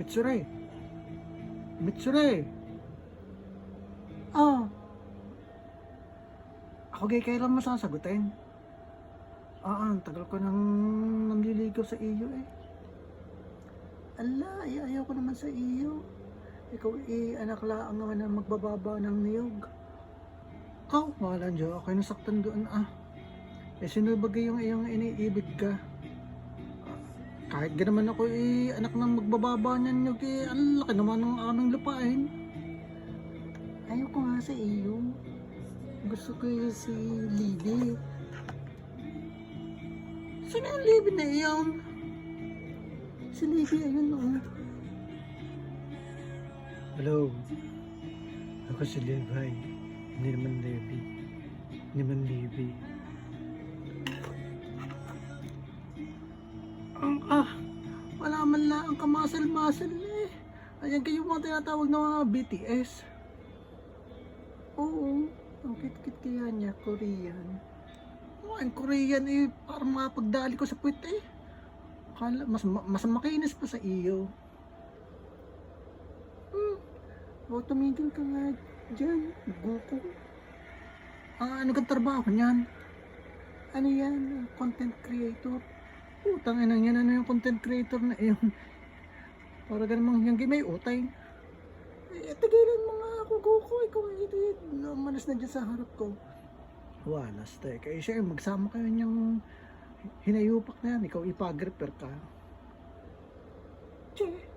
Mitsure. Mitsure. Ah. Ako gay kailan mo sasagutin? Ang tagal ko nang nanliligaw sa iyo eh. Ala, ayaw ko naman sa iyo. Ikaw anak lang naman na magbababa ng niyog. Wala dyan. Okay, nasaktan doon sino bagay yung iyong iniibig ka? Kahit ganaman ako anak ng magbababa niyan niyog ang laki naman ng aming lupain. Ayaw ko nga sa iyo. Gusto ko si Libby. Sino yung Libby na iyon? Si Libby, ayun Hello. Ako si Levi. Hindi naman Levi. Hindi naman Libby. Wala man lang ang kamasal-masal eh. Ayan kayo mga tinatawag na mga BTS. Oo. Ang kit-kit kaya niya, Korean. Ang Korean parang mapagdali ko sa puwet eh. Mas makinis pa sa iyo. Tumigil ka nga dyan, Goku. Ano kang trabaho niyan? Ano yan? Content creator? Utang ina yan, ano yung content creator na yun? Para ganun yung game may utay. Tigilan mo nga ako, Goku. Ikaw manas na dyan sa harap ko. Walas tayo. Kaya siya magsama kayo niyang hinayupak na yan. Ikaw ipag-repair ka. Che.